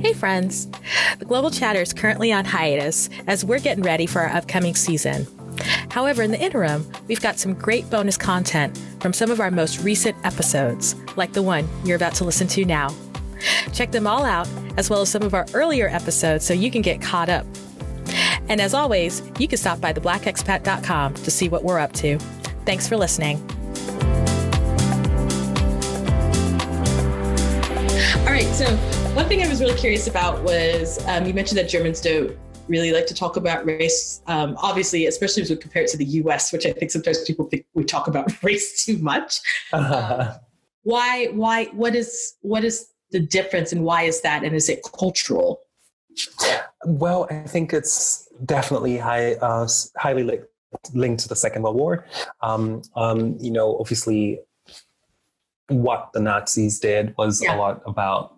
Hey friends! The Global Chatter is currently on hiatus as we're getting ready for our upcoming season. However, in the interim, we've got some great bonus content from some of our most recent episodes, like the one you're about to listen to now. Check them all out, as well as some of our earlier episodes so you can get caught up. And as always, you can stop by theblackexpat.com to see what we're up to. Thanks for listening. All right, so one thing I was really curious about was you mentioned that Germans don't really like to talk about race, obviously, especially as we compare it to the US, which I think sometimes people think we talk about race too much. What is the difference and why is that? And is it cultural? Well, I think it's definitely highly linked to the Second World War. Obviously, what the Nazis did was a lot about,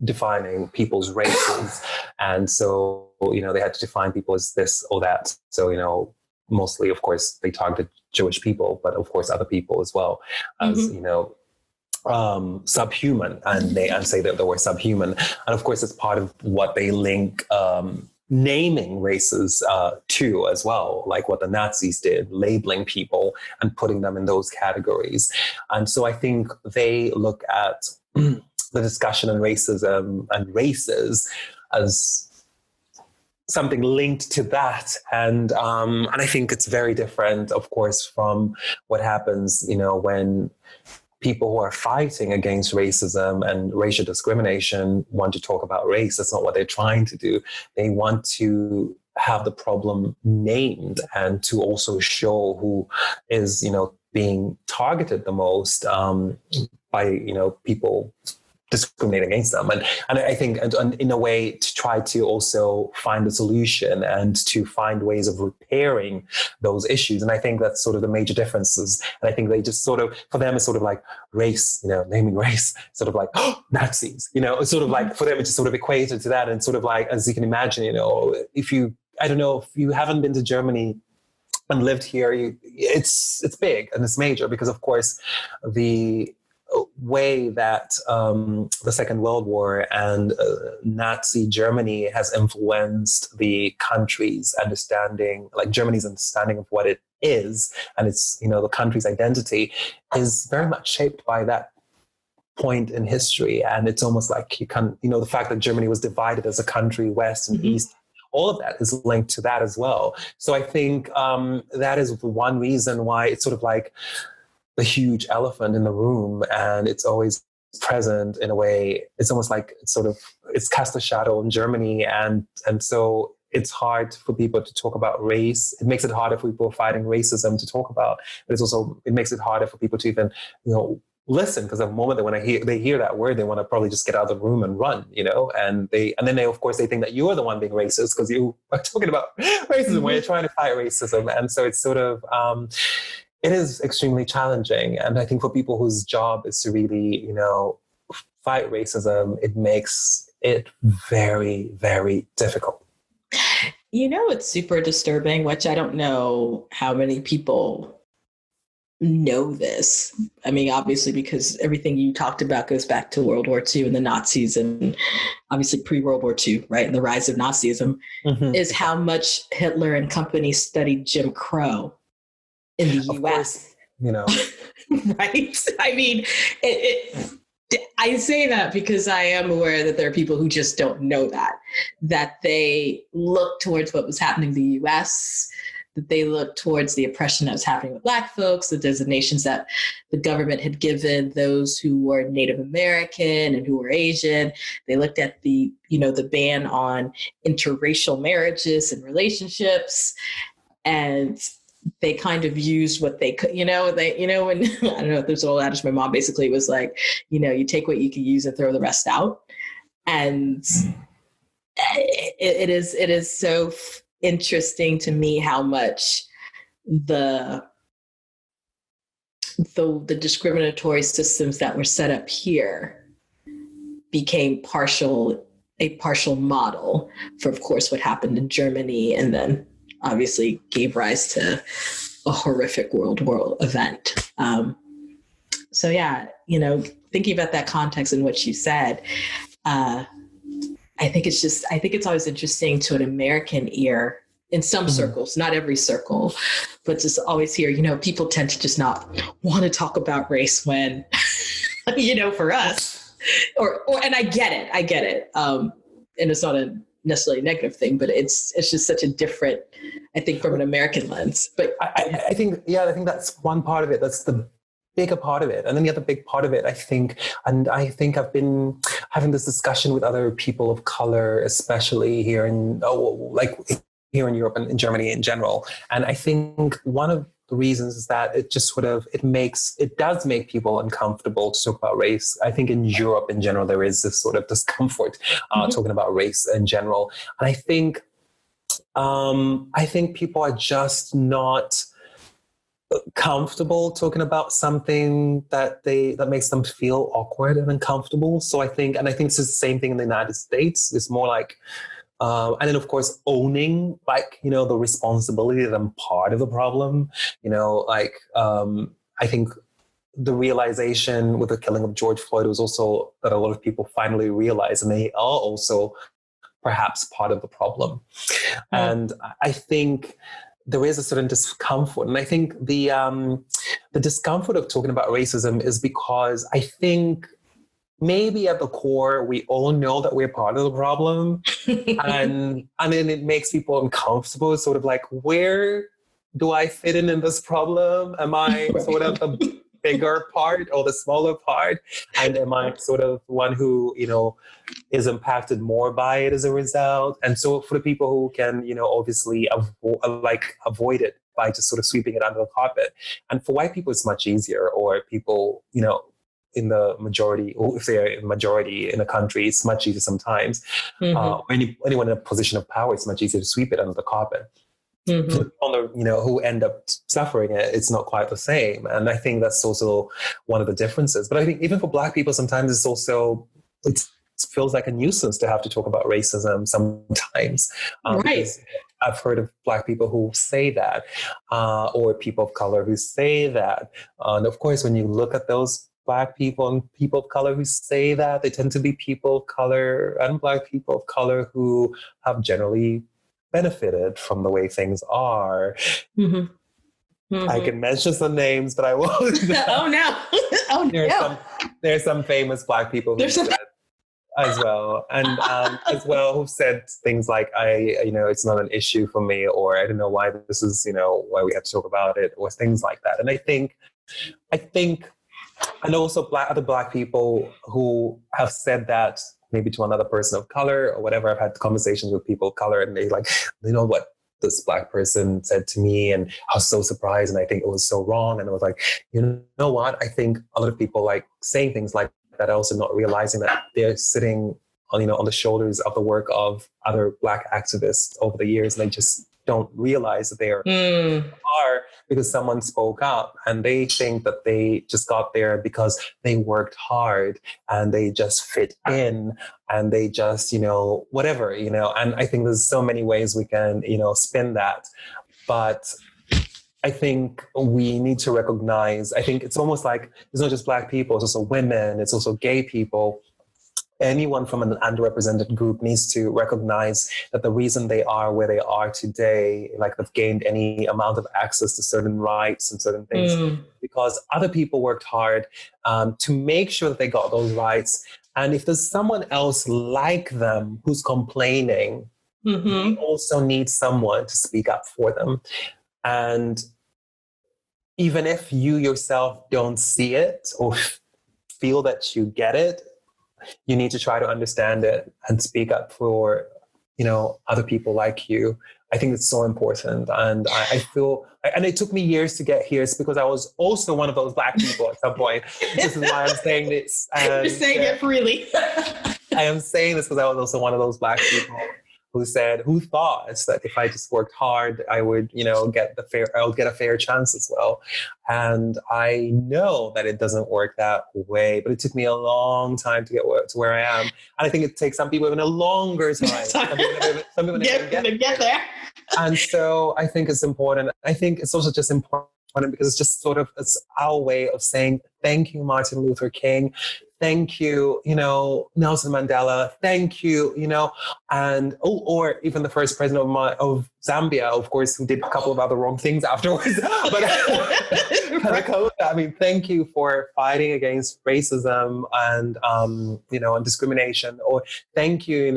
defining people's races. And so, they had to define people as this or that. So, mostly, of course, they targeted Jewish people, but of course, other people as well as, subhuman. And they say that they were subhuman. And of course, it's part of what they link naming races to as well, like what the Nazis did, labeling people and putting them in those categories. And so I think they look at the discussion on racism and races as something linked to that. And I think it's very different, of course, from what happens, when people who are fighting against racism and racial discrimination want to talk about race. That's not what they're trying to do. They want to have the problem named and to also show who is, being targeted the most by, people discriminating against them. And I think and in a way to try to also find a solution and to find ways of repairing those issues. And I think that's sort of the major differences. And I think they just sort of, for them, it's sort of like race, naming race, sort of like, Nazis, it's sort of like, for them, it's just sort of equated to that. And sort of like, as you can imagine, if you haven't been to Germany and lived here, it's big and it's major because, of course, the way that the Second World War and Nazi Germany has influenced the country's understanding, like Germany's understanding of what it is, and its, the country's identity is very much shaped by that point in history. And it's almost like you can, the fact that Germany was divided as a country, West and East, all of that is linked to that as well. So I think that is one reason why it's sort of like the huge elephant in the room, and it's always present in a way. It's almost like it's cast a shadow on Germany, and so it's hard for people to talk about race. It makes it harder for people fighting racism to talk about, but it makes it harder for people to even listen, because the moment they hear that word, they want to probably just get out of the room and run, and then they of course they think that you're the one being racist because you are talking about racism when you're trying to fight racism. And so it's sort of it is extremely challenging. And I think for people whose job is to really, fight racism, it makes it very, very difficult. It's super disturbing, which I don't know how many people know this. I mean, obviously, because everything you talked about goes back to World War II and the Nazis and obviously pre-World War II, right? And the rise of Nazism is how much Hitler and company studied Jim Crow in the US, right? I mean, I say that because I am aware that there are people who just don't know that they look towards what was happening in the US, that they look towards the oppression that was happening with Black folks, the designations that the government had given those who were Native American and who were Asian. They looked at the ban on interracial marriages and relationships, and they kind of used what they could, when, I don't know if there's an old adage, my mom basically was like, you take what you can use and throw the rest out. And it is so interesting to me how much the discriminatory systems that were set up here became a partial model for, of course, what happened in Germany, and then obviously gave rise to a horrific world war event. So yeah, thinking about that context and what you said, I think it's always interesting to an American ear in some circles, not every circle, but just always hear, people tend to just not want to talk about race when, for us, and I get it. And it's not a necessarily negative thing, but it's just such a different, I think, from an American lens. But I think that's one part of it. That's the bigger part of it. And then the other big part of it, I think I've been having this discussion with other people of color, especially here in Europe and in Germany in general. And I think one of the reasons is that it just it does make people uncomfortable to talk about race. I think in Europe in general, there is this sort of discomfort talking about race in general. And I think people are just not comfortable talking about something that makes them feel awkward and uncomfortable. So I think it's the same thing in the United States. It's more like, and then of course owning the responsibility that I'm part of the problem. I think the realization with the killing of George Floyd was also that a lot of people finally realized, and they are also perhaps part of the problem. And I think there is a certain discomfort. And I think the discomfort of talking about racism is because I think maybe at the core, we all know that we're part of the problem. and then it makes people uncomfortable. It's sort of like, where do I fit in this problem? Am I sort of the bigger part or the smaller part? And am I sort of one who, is impacted more by it as a result? And so for the people who can, obviously avoid it by just sort of sweeping it under the carpet. And for white people, it's much easier, or people, in the majority, or if they're in majority in a country, it's much easier sometimes. Anyone in a position of power, it's much easier to sweep it under the carpet. Who end up suffering it, it's not quite the same. And I think that's also one of the differences. But I think even for Black people, sometimes it feels like a nuisance to have to talk about racism sometimes. Right. I've heard of Black people who say that, or people of color who say that. And of course, when you look at those Black people and people of color who say that, they tend to be people of color and Black people of color who have generally benefited from the way things are. I can mention some names, but I won't. Oh no! There's some famous Black people who said as well, and as well who've said things like, it's not an issue for me, or I don't know why this is, why we have to talk about it, or things like that. And I think, and also other Black people who have said that maybe to another person of color or whatever. I've had conversations with people of color, and they what this Black person said to me, and I was so surprised, and I think it was so wrong. And I was like, you know what? I think a lot of people saying things like that, also not realizing that they're sitting on the shoulders of the work of other Black activists over the years, and they just don't realize that they are because someone spoke up, and they think that they just got there because they worked hard and they just fit in and they just, whatever, and I think there's so many ways we can, spin that. But I think we need to recognize, I think it's almost like it's not just Black people, it's also women, it's also gay people. Anyone from an underrepresented group needs to recognize that the reason they are where they are today, they've gained any amount of access to certain rights and certain things, because other people worked hard to make sure that they got those rights. And if there's someone else like them who's complaining, they also need someone to speak up for them. And even if you yourself don't see it or feel that you get it, you need to try to understand it and speak up for, other people like you. I think it's so important. And I feel, and it took me years to get here. It's because I was also one of those Black people at some point. This is why I'm saying this. You're saying it freely. I am saying this because I was also one of those Black people who thought that if I just worked hard, I would, get a fair chance as well. And I know that it doesn't work that way, but it took me a long time to get to where I am. And I think it takes some people even a longer time. Some people get there. And so I think it's important. I think it's also just important because it's just it's our way of saying, thank you, Martin Luther King. thank you, Nelson Mandela, thank you, and or even the first president of Zambia, of course, who did a couple of other wrong things afterwards. But I mean, thank you for fighting against racism and and discrimination, or thank you,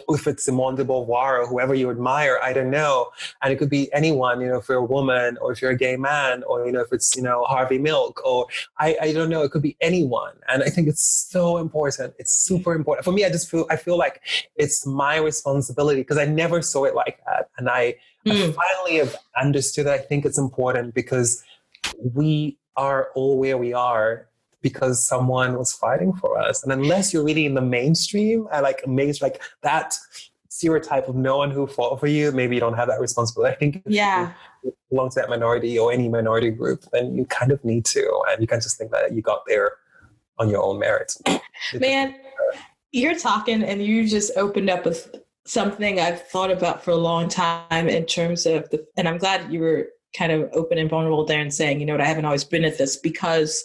if it's Simone de Beauvoir or whoever you admire, I don't know. And it could be anyone, if you're a woman or if you're a gay man or, if it's, Harvey Milk or I don't know, it could be anyone. And I think it's so important. It's super important. For me, I feel like it's my responsibility because I never saw it like that. And I finally have understood that I think it's important because we are all where we are because someone was fighting for us. And unless you're really in the mainstream, like that stereotype of no one who fought for you, maybe you don't have that responsibility. I think if you belong to that minority or any minority group, then you kind of need to. And you can't just think that you got there on your own merit. Man, you're talking and you just opened up with something I've thought about for a long time in terms of and I'm glad you were kind of open and vulnerable there and saying, I haven't always been at this because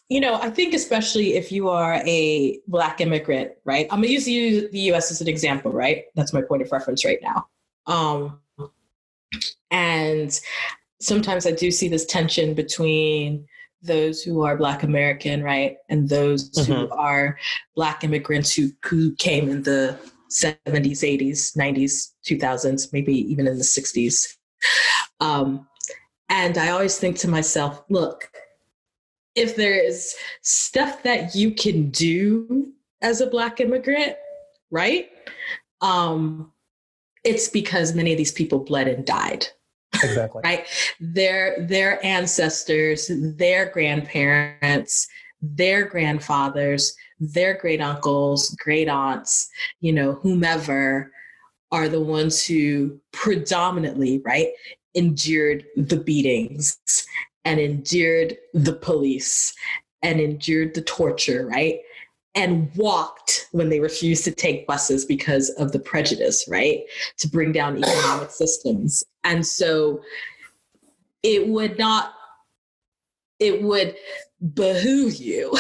I think especially if you are a Black immigrant, right? I'm going to use the U.S. as an example, right? That's my point of reference right now. And sometimes I do see this tension between those who are Black American, right? And those who are Black immigrants who came in the 70s, 80s, 90s, 2000s, maybe even in the 60s. And I always think to myself, look, if there is stuff that you can do as a Black immigrant, right? It's because many of these people bled and died. Exactly. Right? Their ancestors, their grandparents, their grandfathers, their great uncles, great aunts, whomever are the ones who predominantly, right, endured the beatings and endured the police and endured the torture, right? And walked when they refused to take buses because of the prejudice, right? To bring down economic systems. And so it would behoove you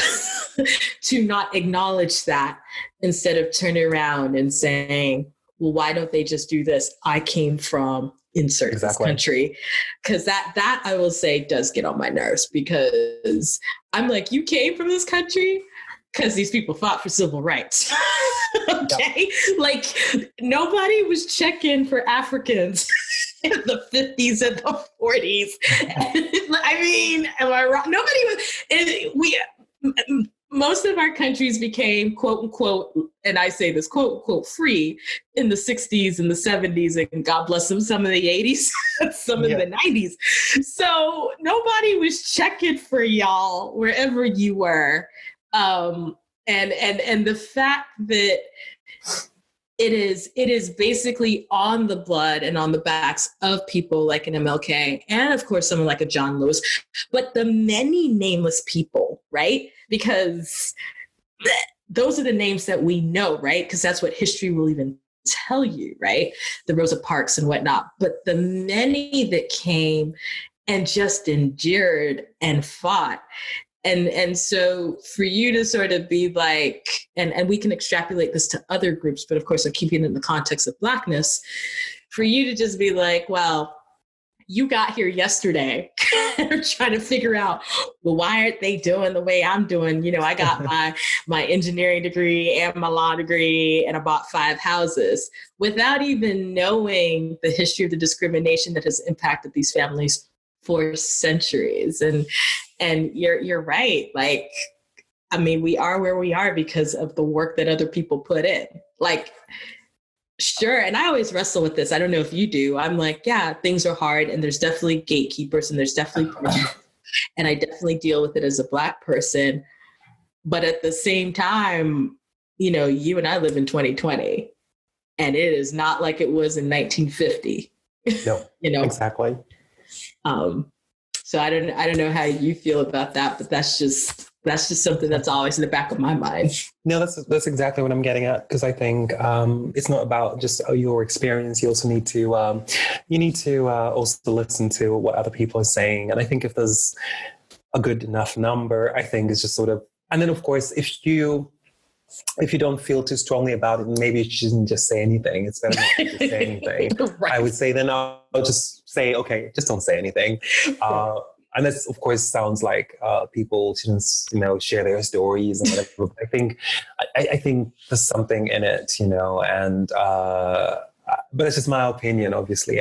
to not acknowledge that instead of turning around and saying, well, why don't they just do this? I came from insert this country. Because that I will say does get on my nerves because I'm like, you came from this country because these people fought for civil rights. Okay? Like nobody was checking for Africans in the 50s and the 40s. I mean, am I wrong? Nobody was, most of our countries became quote unquote, and I say this quote unquote free in the 60s and the 70s, and God bless them, some of the 80s, some of the 90s. So nobody was checking for y'all wherever you were. And the fact that it is basically on the blood and on the backs of people like an MLK and of course someone like a John Lewis, but the many nameless people, right? Because those are the names that we know, right? Because that's what history will even tell you, right? The Rosa Parks and whatnot. But the many that came and just endured and fought. And so for you to sort of be like, and we can extrapolate this to other groups, but of course I'm keeping it in the context of Blackness, for you to just be like, well, you got here yesterday. I'm trying to figure out, well, why aren't they doing the way I'm doing? I got my engineering degree and my law degree, and I bought 5 houses without even knowing the history of the discrimination that has impacted these families for centuries. And you're right. Like, I mean, we are where we are because of the work that other people put in. Like, sure. And I always wrestle with this. I don't know if you do. I'm like, yeah, things are hard and there's definitely gatekeepers and there's definitely prejudice. And I definitely deal with it as a Black person. But at the same time, you and I live in 2020 and it is not like it was in 1950. No, exactly. So I don't know how you feel about that, but that's just something that's always in the back of my mind. No, that's exactly what I'm getting at, because I think it's not about just your experience. You also need to also listen to what other people are saying. And I think if there's a good enough number. I think is just sort of, and then of course, if you don't feel too strongly about it, maybe you shouldn't just say anything. It's better not to just say anything. Right. I would say then I'll just say, okay, just don't say anything. And this, of course, sounds like people shouldn't, share their stories and whatever. But I think there's something in it, and but it's just my opinion. Obviously,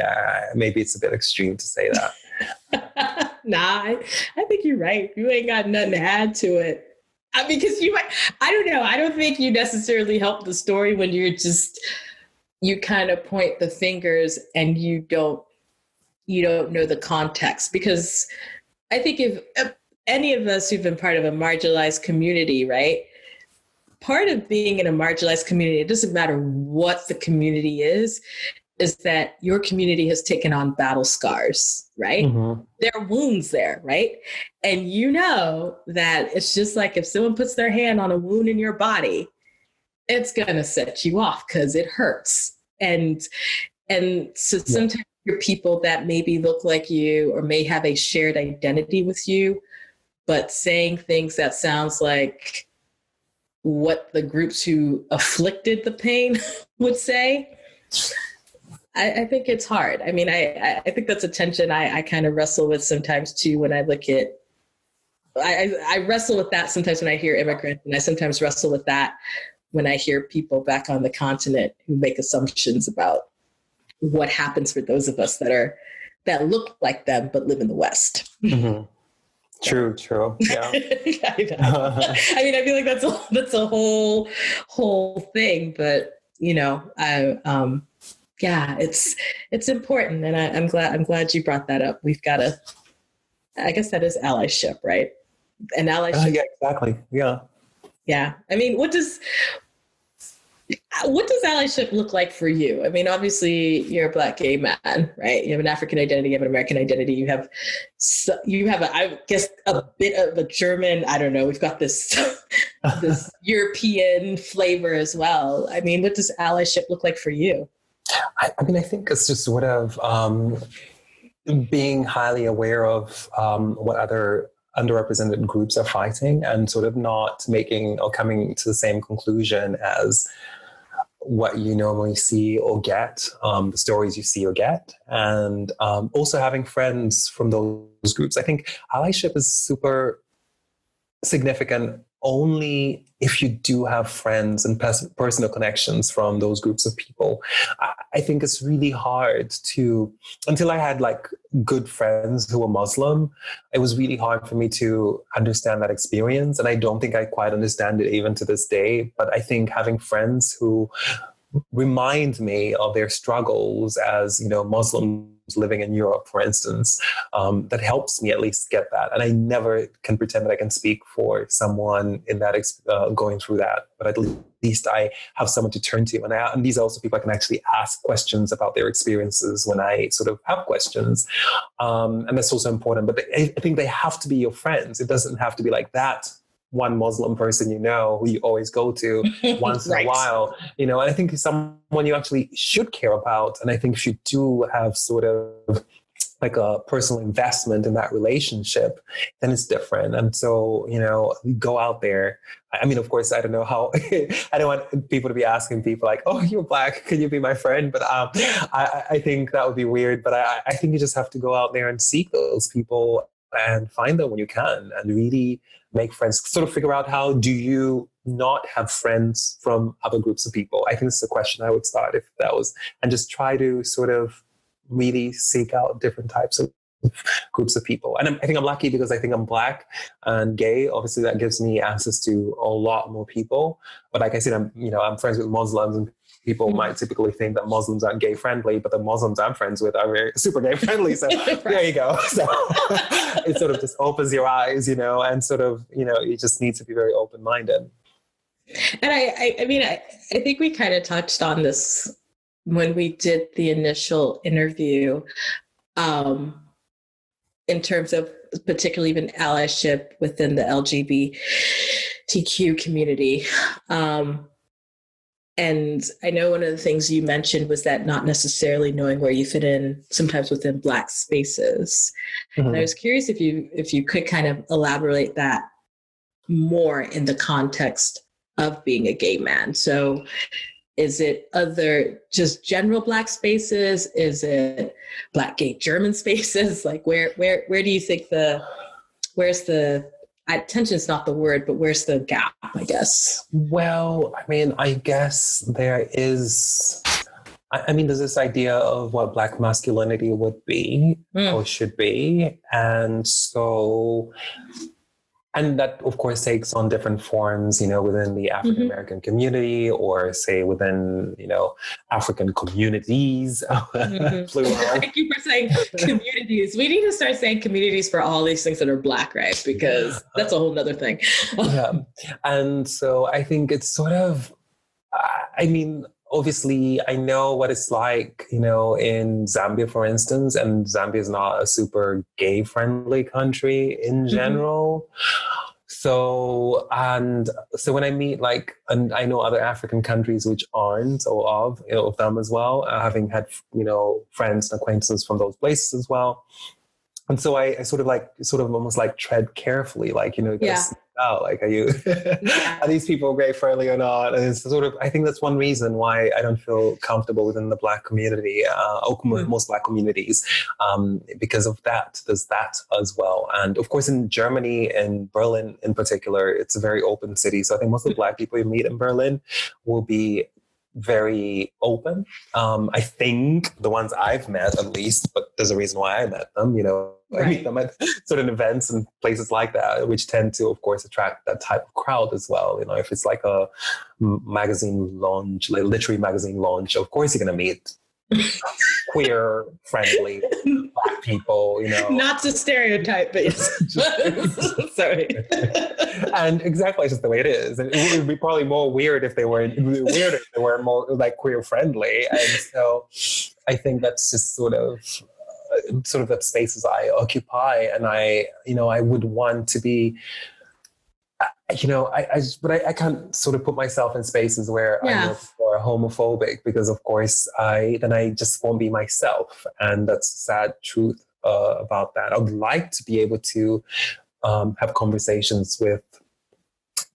maybe it's a bit extreme to say that. Nah, I think you're right. You ain't got nothing to add to it. Because I don't know. I don't think you necessarily help the story when you kind of point the fingers and you don't know the context. Because I think if any of us who've been part of a marginalized community, right? Part of being in a marginalized community, it doesn't matter what the community is that your community has taken on battle scars, right? Mm-hmm. There are wounds there, right? And that it's just like if someone puts their hand on a wound in your body, it's going to set you off because it hurts. And so sometimes you're people that maybe look like you or may have a shared identity with you, but saying things that sounds like what the groups who afflicted the pain would say, I think it's hard. I mean, I think that's a tension I kind of wrestle with sometimes too when I look at, I wrestle with that sometimes when I hear immigrants, and I sometimes wrestle with that when I hear people back on the continent who make assumptions about what happens for those of us that look like them but live in the West. Mm-hmm. True. Yeah. I mean, I feel like that's a whole thing, but yeah, it's important, and I'm glad you brought that up. We've got to, I guess that is allyship, right? And allyship. Yeah, exactly. Yeah. Yeah. I mean, what does allyship look like for you? I mean, obviously you're a Black gay man, right? You have an African identity, you have an American identity, you have I guess a bit of a German, I don't know, we've got this this European flavor as well. I mean, what does allyship look like for you? I mean, I think it's just sort of being highly aware of what other underrepresented groups are fighting and sort of not making or coming to the same conclusion as what you normally see or get, the stories you see or get, and also having friends from those groups. I think allyship is super significant only if you do have friends and personal connections from those groups of people. I think it's really hard until I had like good friends who were Muslim, it was really hard for me to understand that experience. And I don't think I quite understand it even to this day. But I think having friends who remind me of their struggles as, Muslims living in Europe, for instance, that helps me at least get that. And I never can pretend that I can speak for someone in that going through that, but at least I have someone to turn to. And these are also people I can actually ask questions about their experiences when I sort of have questions. And that's also important. But I think they have to be your friends. It doesn't have to be like that one Muslim person, who you always go to once in a while, and I think someone you actually should care about. And I think if you do have sort of like a personal investment in that relationship, then it's different. And so, go out there. I mean, of course, I don't know how, I don't want people to be asking people like, oh, you're Black, can you be my friend? But I think that would be weird. But I think you just have to go out there and seek those people and find them when you can and really make friends, sort of figure out how do you not have friends from other groups of people. I think this is a question I would start if that was, and just try to sort of really seek out different types of groups of people. And I think I'm lucky because I think I'm Black and gay. Obviously that gives me access to a lot more people. But like I said, I'm friends with Muslims, and people might typically think that Muslims aren't gay friendly, but the Muslims I'm friends with are very super gay friendly. So there you go. So it sort of just opens your eyes, and sort of, you just need to be very open-minded. And I think we kind of touched on this when we did the initial interview, in terms of particularly even allyship within the LGBTQ community. And I know one of the things you mentioned was that not necessarily knowing where you fit in sometimes within Black spaces. Mm-hmm. And I was curious if you could kind of elaborate that more in the context of being a gay man. So is it other just general Black spaces? Is it Black gay German spaces? Like where do you think where's the tension is not the word, but where's the gap, I guess? Well, I mean, I guess there is, I mean, there's this idea of what Black masculinity would be or should be. And so, and that, of course, takes on different forms, you know, within the African American community or, say, within, you know, African communities. Plural. Thank you for saying communities. We need to start saying communities for all these things that are Black, right? Because that's a whole nother thing. Yeah. And so I think it's sort of, I mean, obviously, I know what it's like, you know, in Zambia, for instance, and Zambia is not a super gay-friendly country in general. So when I meet and I know other African countries which aren't, or of them as well, having had, you know, friends and acquaintances from those places as well. And so I sort of almost like tread carefully, like, you know, you gotta sniff out, like, are you, are these people gay friendly or not? And it's sort of, I think that's one reason why I don't feel comfortable within the Black community, most Black communities, because of that. There's that as well. And of course, in Germany and Berlin in particular, it's a very open city. So I think most of the Black people you meet in Berlin will be very open. I think the ones I've met, at least, but there's a reason why I met them, you know, I meet them at certain events and places like that, which tend to, of course, attract that type of crowd as well. You know, if it's like a magazine launch, like literary magazine launch, of course you're going to meet queer friendly Black people, you know. Not to stereotype, but sorry. And exactly, it's just the way it is. And it would be probably more weird if they were more like queer friendly. And so I think that's just sort of that spaces I occupy. And I would want to be, you know, I can't sort of put myself in spaces where I know people are homophobic, because of course I just won't be myself. And that's the sad truth about that. I would like to be able to have conversations with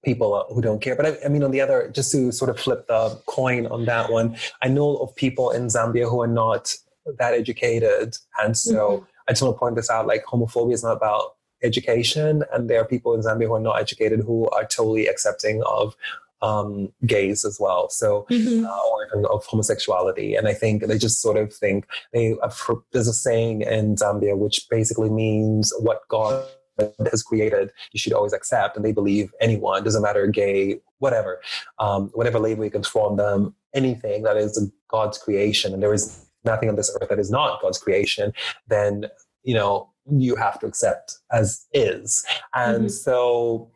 people who don't care. But I mean, on the other, just to sort of flip the coin on that one, I know of people in Zambia who are not that educated. And so I just want to point this out, like, homophobia is not about education. And there are people in Zambia who are not educated who are totally accepting of gays as well. So, or even of homosexuality. And I think they just sort of think there's a saying in Zambia, which basically means what God has created, you should always accept. And they believe anyone, doesn't matter, gay, whatever, whatever label you can throw on them, anything that is God's creation, and there is nothing on this earth that is not God's creation, then, you know, you have to accept as is. And so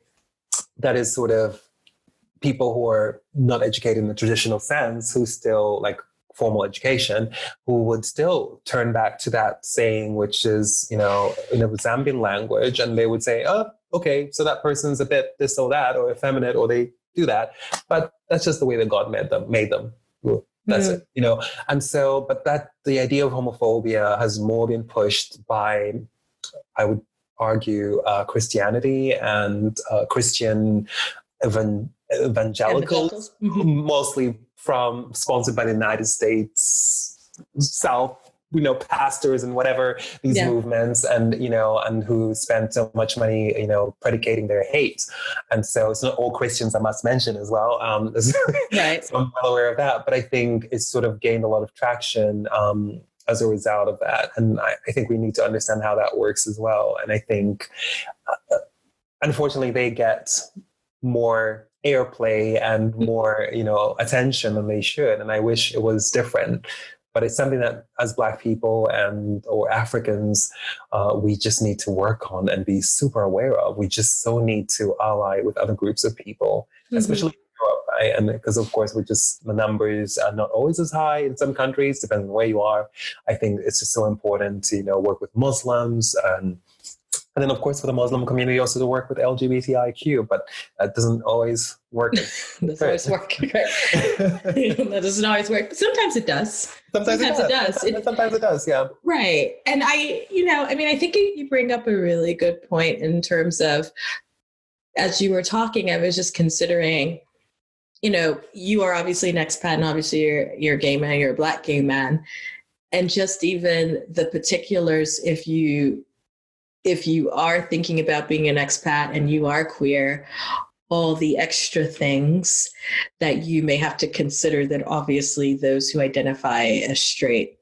that is sort of people who are not educated in the traditional sense, who still like formal education, who would still turn back to that saying, which is, you know, in a Zambian language, and they would say, oh, okay, so that person's a bit this or that, or effeminate, or they do that. But that's just the way that God made them. That's it, you know. And so, but that the idea of homophobia has more been pushed by, I would argue, Christianity and Christian evangelicals, mostly sponsored by the United States South, you know, pastors and whatever, these movements, and, you know, and who spend so much money, you know, predicating their hate. And so it's not all Christians, I must mention as well. Right. So I'm well aware of that, but I think it's sort of gained a lot of traction as a result of that. And I think we need to understand how that works as well. And I think, unfortunately, they get more airplay and more, you know, attention than they should. And I wish it was different. But it's something that, as Black people or Africans, we just need to work on and be super aware of. We just so need to ally with other groups of people, especially in Europe, right? And because, of course, the numbers are not always as high in some countries, depending on where you are. I think it's just so important to, you know, work with Muslims and And then, of course, for the Muslim community, also to work with LGBTIQ, but that doesn't always work. Doesn't always work. Right? That doesn't always work. But sometimes it does. Sometimes it does. Sometimes it does, yeah. Right. And I think you bring up a really good point in terms of, as you were talking, I was just considering, you are obviously an expat, and obviously you're a gay man, you're a Black gay man. And just even the particulars, if you are thinking about being an expat and you are queer, all the extra things that you may have to consider that obviously those who identify as straight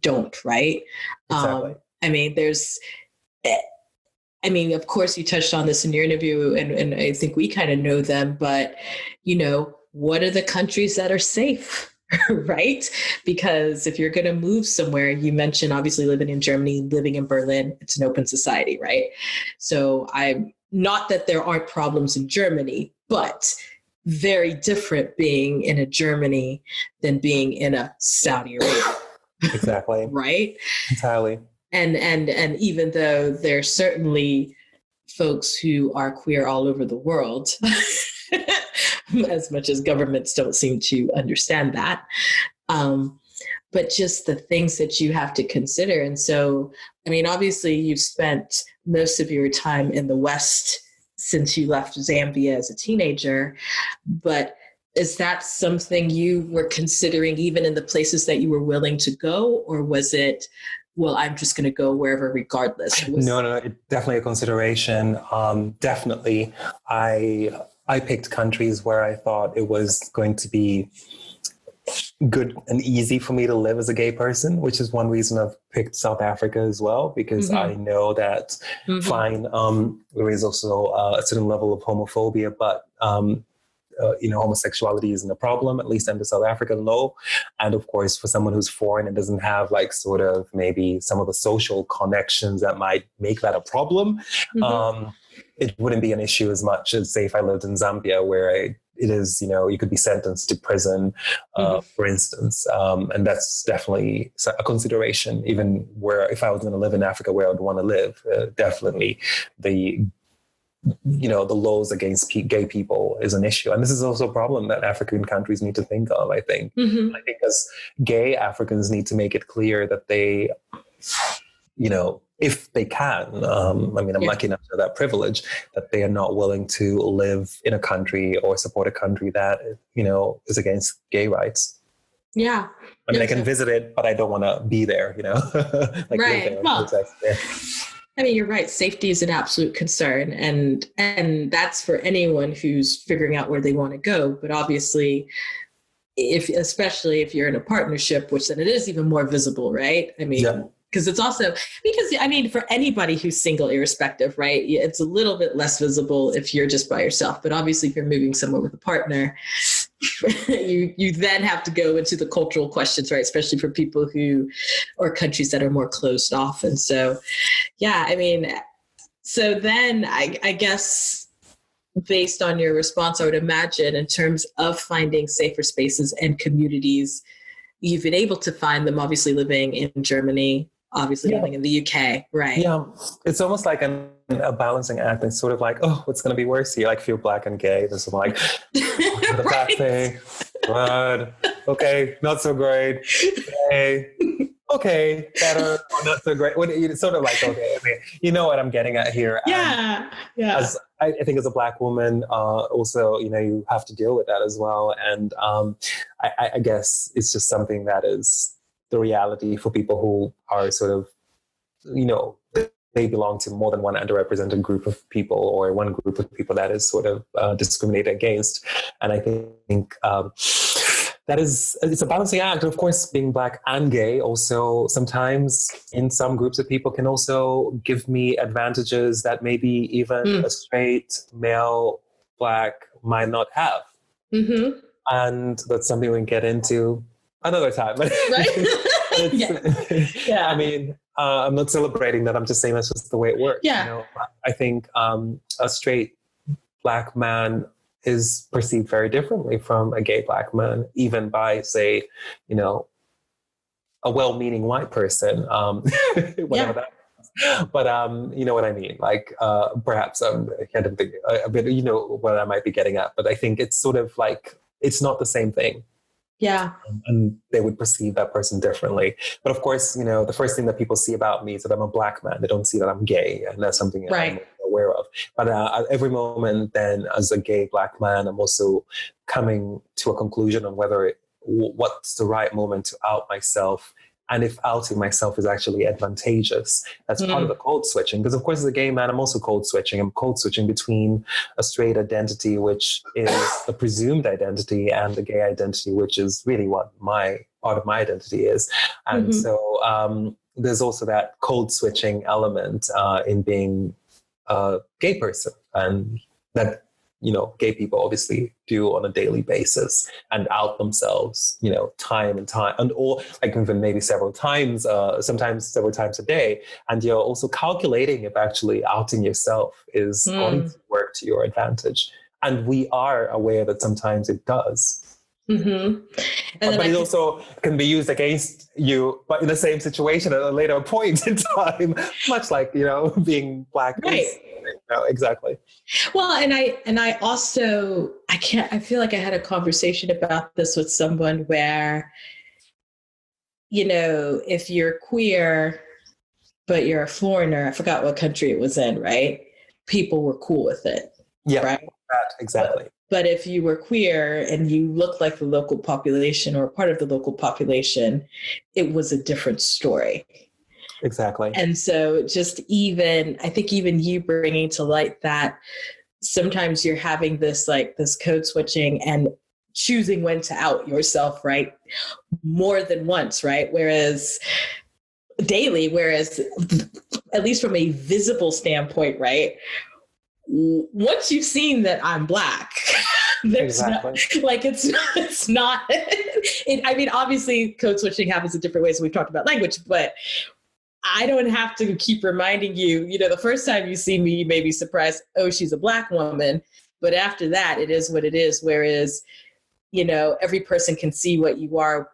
don't, right? Exactly. Of course you touched on this in your interview, and I think we kind of know them, but, what are the countries that are safe? Right? Because if you're going to move somewhere, you mentioned obviously living in Germany, living in Berlin, it's an open society, right? So I'm not that there aren't problems in Germany, but very different being in a Germany than being in a Saudi Arabia. Exactly. Right? Entirely. And even though there's certainly folks who are queer all over the world, as much as governments don't seem to understand that. But just the things that you have to consider. And so, obviously you've spent most of your time in the West since you left Zambia as a teenager, but is that something you were considering even in the places that you were willing to go, or was it, well, I'm just going to go wherever regardless? No, it's definitely a consideration. Definitely. I picked countries where I thought it was going to be good and easy for me to live as a gay person, which is one reason I've picked South Africa as well, because I know that, fine, there is also a certain level of homophobia, but homosexuality isn't a problem, at least under South African law. And of course, for someone who's foreign and doesn't have like sort of maybe some of the social connections that might make that a problem, it wouldn't be an issue as much as, say, if I lived in Zambia, where it is, you could be sentenced to prison, for instance. And that's definitely a consideration, even where if I was going to live in Africa where I would want to live, definitely the laws against gay people is an issue. And this is also a problem that African countries need to think of, I think. I think as gay Africans need to make it clear that they, if they can, I'm lucky enough to have that privilege, that they are not willing to live in a country or support a country that, is against gay rights. Yeah. I can visit it, but I don't want to be there, Right. You're right. Safety is an absolute concern. And that's for anyone who's figuring out where they want to go. But obviously, especially if you're in a partnership, which then it is even more visible, right? Because it's also, for anybody who's single, irrespective, right? It's a little bit less visible if you're just by yourself. But obviously, if you're moving somewhere with a partner, you then have to go into the cultural questions, right? Especially for people or countries that are more closed off. And so, so then I guess based on your response, I would imagine in terms of finding safer spaces and communities, you've been able to find them, obviously living in Germany, obviously living in the UK, right? Yeah, it's almost like a balancing act. It's sort of like, oh, what's going to be worse here? Like, if you're Black and gay, this is like, the bad thing, good, okay, not so great, okay, better, or not so great. It's sort of like, okay, you know what I'm getting at here. Yeah. As I think as a Black woman, also, you have to deal with that as well. And I guess it's just something that is the reality for people who are sort of, they belong to more than one underrepresented group of people, or one group of people that is sort of discriminated against. And I think it's a balancing act. And of course, being Black and gay also sometimes in some groups of people can also give me advantages that maybe even a straight male Black might not have. And that's something we can get into another time. Right? I'm not celebrating that. I'm just saying that's just the way it works. Yeah. I think a straight Black man is perceived very differently from a gay Black man, even by, say, a well-meaning white person, whatever that is. But you know what I mean? Like perhaps I can't think a bit, you know, what I might be getting at, but I think it's sort of like, it's not the same thing. Yeah. And they would perceive that person differently. But of course, you know, the first thing that people see about me is that I'm a Black man. They don't see that I'm gay, and that's something that I'm aware of. But at every moment then, as a gay Black man, I'm also coming to a conclusion on what's the right moment to out myself, and if outing myself is actually advantageous. That's part of the code switching. Because of course, as a gay man, I'm also code switching. I'm code switching between a straight identity, which is a presumed identity, and a gay identity, which is really what part of my identity is. And so there's also that code switching element in being a gay person. And that, you know, gay people obviously do on a daily basis, and out themselves, you know, time and time, and or like even maybe several times, sometimes several times a day. And you're also calculating if actually outing yourself is going to work to your advantage. And we are aware that sometimes it does. But it also can be used against you, but in the same situation at a later point in time, much like, you know, being Black. Right. No, exactly. Well, and I also, I feel like I had a conversation about this with someone where, you know, if you're queer, but you're a foreigner, I forgot what country it was in, right? People were cool with it. Yeah, right? Exactly. But if you were queer and you looked like the local population or part of the local population, it was a different story. Exactly. And so just I think even you bringing to light that sometimes you're having this code switching and choosing when to out yourself, right? More than once, right? Whereas at least from a visible standpoint, right? Once you've seen that I'm Black, exactly. It's not, I mean, obviously code switching happens in different ways. So we've talked about language, but I don't have to keep reminding you, you know, the first time you see me, you may be surprised, oh, she's a Black woman. But after that, it is what it is. Whereas, you know, every person can see what you are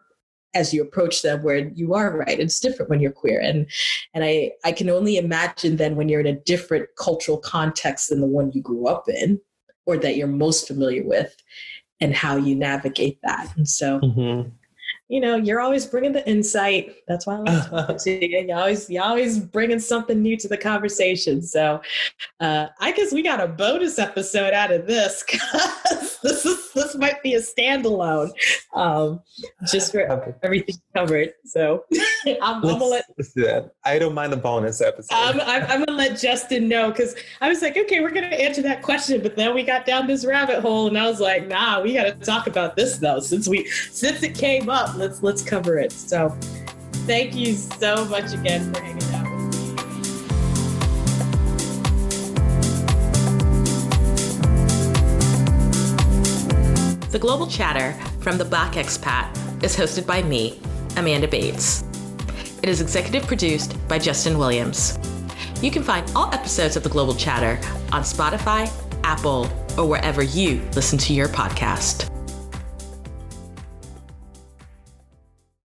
as you approach them, where you are, right? It's different when you're queer. And I can only imagine then when you're in a different cultural context than the one you grew up in or that you're most familiar with, and how you navigate that. And so, you know, you're always bringing the insight. That's why I like talking to you. You're always bringing something new to the conversation. So I guess we got a bonus episode out of this, because this might be a standalone, just for everything covered. So let's do that. I don't mind the bonus episode. I'm going to let Justin know, because I was like, okay, we're going to answer that question. But then we got down this rabbit hole and I was like, nah, we got to talk about this though. Since it came up, let's cover it. So thank you so much again for hanging out with me. The Global Chatter from the Black Expat is hosted by me, Amanda Bates. It is executive produced by Justin Williams. You can find all episodes of the Global Chatter on Spotify, Apple, or wherever you listen to your podcast.